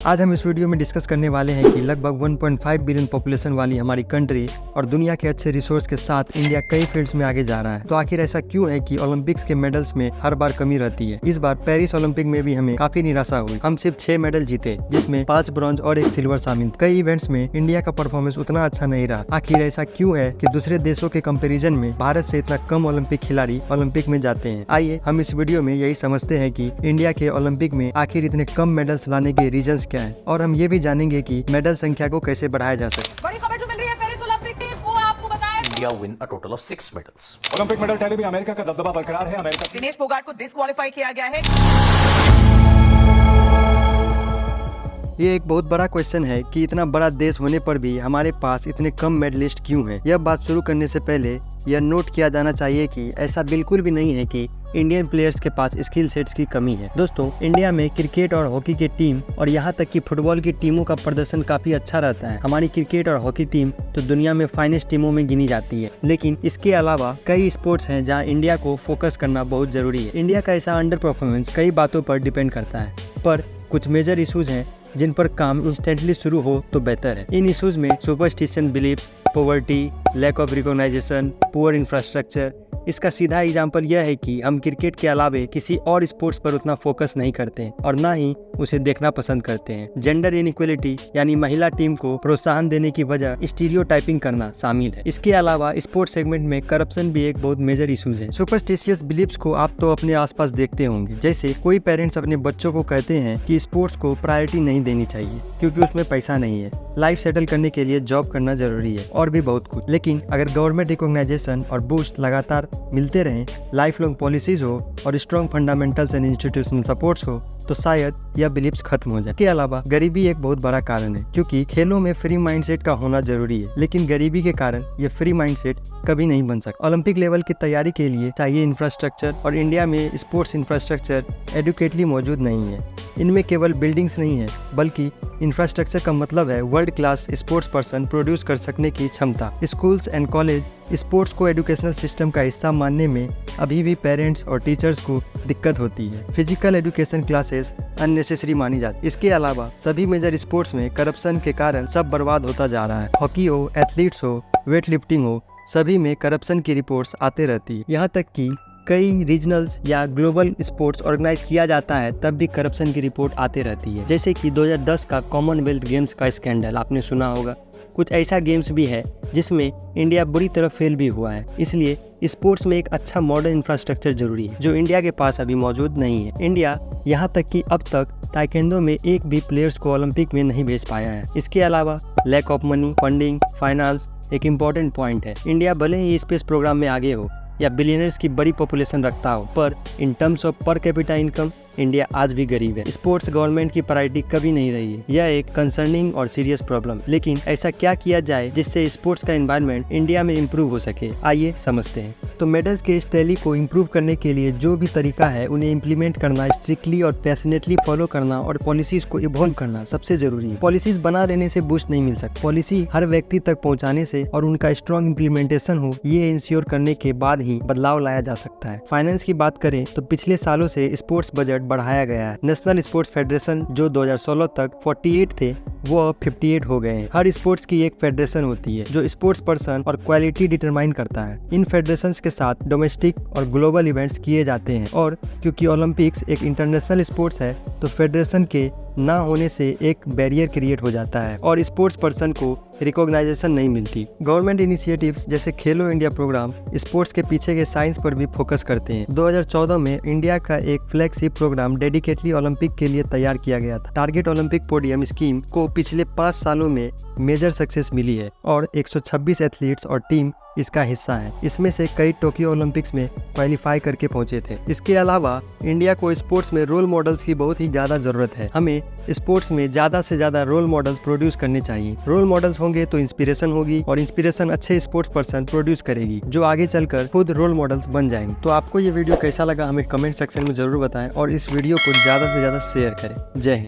आज हम इस वीडियो में डिस्कस करने वाले हैं कि लगभग 1.5 बिलियन पॉपुलेशन वाली हमारी कंट्री और दुनिया के अच्छे रिसोर्स के साथ इंडिया कई फील्ड्स में आगे जा रहा है। तो आखिर ऐसा क्यों है कि ओलंपिक्स के मेडल्स में हर बार कमी रहती है। इस बार पेरिस ओलंपिक में भी हमें काफी निराशा हुई। हम सिर्फ 6 मेडल जीते, जिसमें 5 ब्रॉन्ज और 1 सिल्वर शामिल। कई इवेंट्स में इंडिया का परफॉर्मेंस उतना अच्छा नहीं रहा। आखिर ऐसा क्यों है कि दूसरे देशों के कंपेरिजन में भारत से इतना कम ओलंपिक खिलाड़ी ओलंपिक में जाते हैं। आइए हम इस वीडियो में यही समझते हैं कि इंडिया के ओलंपिक में आखिर इतने कम मेडल्स लाने के रीजंस क्या है, और हम ये भी जानेंगे कि मेडल संख्या को कैसे बढ़ाया जा सकता है। बड़ी खबर जो मिल रही है पेरिस ओलंपिक की, वो आपको बताएं। India win a total of 6 medals. Olympic medal tally में अमेरिका का दबदबा बरकरार है। अमेरिका दिनेश फोगाट को डिस्क्वालीफाई किया गया है। ये एक बहुत बड़ा क्वेश्चन है कि इतना बड़ा देश होने पर भी हमारे पास इतने कम मेडलिस्ट क्यों हैं। यह बात शुरू करने से पहले यह नोट किया जाना चाहिए कि ऐसा बिल्कुल भी नहीं है कि इंडियन प्लेयर्स के पास स्किल सेट्स की कमी है। दोस्तों, इंडिया में क्रिकेट और हॉकी की टीम और यहाँ तक कि फुटबॉल की टीमों का प्रदर्शन काफी अच्छा रहता है। हमारी क्रिकेट और हॉकी टीम तो दुनिया में फाइनेस्ट टीमों में गिनी जाती है। लेकिन इसके अलावा कई स्पोर्ट्स हैं जहाँ इंडिया को फोकस करना बहुत जरूरी है। इंडिया का ऐसा अंडर परफॉर्मेंस कई बातों पर डिपेंड करता है, पर कुछ मेजर इशूज हैं जिन पर काम इंस्टेंटली शुरू हो तो बेहतर है। इन इश्यूज में superstition beliefs, poverty, lack of recognization, poor infrastructure. इसका सीधा एग्जाम्पल यह है कि हम क्रिकेट के अलावे किसी और स्पोर्ट्स पर उतना फोकस नहीं करते हैं और ना ही उसे देखना पसंद करते हैं। जेंडर इनइक्वलिटी यानी महिला टीम को प्रोत्साहन देने की वजह स्टीरियोटाइपिंग करना शामिल है। इसके अलावा स्पोर्ट्स सेगमेंट में करप्शन भी एक बहुत मेजर इशूज है। सुपरस्टिशियस बिलीव्स को आप तो अपने आसपास देखते होंगे। जैसे कोई पेरेंट्स अपने बच्चों को कहते हैं कि स्पोर्ट्स को प्रायोरिटी नहीं देनी चाहिए क्योंकि उसमें पैसा नहीं है, लाइफ सेटल करने के लिए जॉब करना जरूरी है और भी बहुत कुछ। लेकिन अगर गवर्नमेंट रिकॉग्नाइजेशन और बूस्ट लगातार मिलते रहें, लाइफ लॉन्ग पॉलिसीज हो और strong fundamentals and institutional supports हो, तो शायद यह बिलीव्स खत्म हो जाए। के अलावा गरीबी एक बहुत बड़ा कारण है, क्योंकि खेलों में फ्री माइंडसेट का होना जरूरी है, लेकिन गरीबी के कारण यह फ्री माइंडसेट कभी नहीं बन सकता। ओलंपिक लेवल की तैयारी के लिए चाहिए इंफ्रास्ट्रक्चर, और इंडिया में स्पोर्ट्स इंफ्रास्ट्रक्चर एडुकेटली मौजूद नहीं है। इनमें केवल बिल्डिंग्स नहीं है, बल्कि इंफ्रास्ट्रक्चर का मतलब है world class sports person produce कर सकने की क्षमता। स्कूल्स एंड कॉलेज स्पोर्ट्स को एजुकेशनल सिस्टम का हिस्सा मानने में अभी भी पेरेंट्स और टीचर्स को दिक्कत होती है। फिजिकल एजुकेशन क्लासेस अननेसेसरी मानी जाती है। इसके अलावा सभी मेजर स्पोर्ट्स में करप्शन के कारण सब बर्बाद होता जा रहा है। हॉकी हो, एथलीट्स हो, वेट लिफ्टिंग हो, सभी में करप्शन की रिपोर्ट्स आते रहती है। यहाँ तक कि कई रीजनल्स या ग्लोबल स्पोर्ट्स ऑर्गेनाइज किया जाता है तब भी करप्शन की रिपोर्ट आते रहती है। जैसे कि 2010 का कॉमनवेल्थ गेम्स का स्कैंडल आपने सुना होगा। कुछ ऐसा गेम्स भी है जिसमें इंडिया बुरी तरह फेल भी हुआ है। इसलिए स्पोर्ट्स में एक अच्छा मॉडर्न इंफ्रास्ट्रक्चर जरूरी है, जो इंडिया के पास अभी मौजूद नहीं है। इंडिया यहाँ तक कि अब तक ताइक्वांडो में एक भी प्लेयर्स को ओलंपिक में नहीं भेज पाया है। इसके अलावा lack of money, funding, finance एक इम्पॉर्टेंट पॉइंट है। इंडिया भले ही स्पेस प्रोग्राम में आगे हो या बिलियनर्स की बड़ी पॉपुलेशन रखता हो, पर in terms of per capita income India आज भी गरीब है। स्पोर्ट्स गवर्नमेंट की प्रायोरिटी कभी नहीं रही है। यह एक कंसर्निंग और सीरियस प्रॉब्लम। लेकिन ऐसा क्या किया जाए जिससे स्पोर्ट्स का एनवायरनमेंट इंडिया में इम्प्रूव हो सके, आइए समझते हैं। तो मेडल्स के इस टैली को इम्प्रूव करने के लिए जो भी तरीका है उन्हें इम्प्लीमेंट करना, स्ट्रिक्टली और पैशनेटली फॉलो करना और पॉलिसीज को इवॉल्व करना सबसे जरूरी है। पॉलिसीज बना देने से बूस्ट नहीं मिल सकती। पॉलिसी हर व्यक्ति तक पहुँचाने से और उनका स्ट्रॉन्ग इम्प्लीमेंटेशन हो, ये इंश्योर करने के बाद ही बदलाव लाया जा सकता है। फाइनेंस की बात करें तो पिछले सालों से स्पोर्ट्स बजट बढ़ाया गया है। नेशनल स्पोर्ट्स फेडरेशन जो 2016 तक 48 थे, वो अब 58 हो गए हैं। हर स्पोर्ट्स की एक फेडरेशन होती है जो स्पोर्ट्स पर्सन और क्वालिटी डिटरमाइन करता है। इन फेडरेशंस के साथ डोमेस्टिक और ग्लोबल इवेंट्स किए जाते हैं, और क्योंकि ओलंपिक्स एक इंटरनेशनल स्पोर्ट्स है तो फेडरेशन के ना होने से एक बैरियर क्रिएट हो जाता है और स्पोर्ट्स पर्सन को रिकॉग्नाइजेशन नहीं मिलती। गवर्नमेंट इनिशिएटिव्स जैसे खेलो इंडिया प्रोग्राम स्पोर्ट्स के पीछे के साइंस पर भी फोकस करते हैं। 2014 में इंडिया का एक फ्लैगशिप प्रोग्राम डेडिकेटली ओलंपिक के लिए तैयार किया गया था। टारगेट ओलंपिक पोडियम स्कीम को पिछले 5 सालों में मेजर सक्सेस मिली है और 126 एथलीट्स और टीम इसका हिस्सा है। इसमें से कई टोक्यो ओलंपिक्स में क्वालिफाई करके पहुंचे थे। इसके अलावा इंडिया को स्पोर्ट्स में रोल मॉडल्स की बहुत ही ज्यादा जरूरत है। हमें स्पोर्ट्स में ज्यादा से ज्यादा रोल मॉडल्स प्रोड्यूस करने चाहिए। रोल मॉडल्स होंगे तो इंस्पिरेशन होगी, और इंस्पिरेशन अच्छे स्पोर्ट्स पर्सन प्रोड्यूस करेगी जो आगे चलकर खुद रोल मॉडल्स बन जाएंगे। तो आपको ये वीडियो कैसा लगा हमें कमेंट सेक्शन में जरूर बताएं, और इस वीडियो को ज्यादा से ज्यादा शेयर करें। जय हिंद।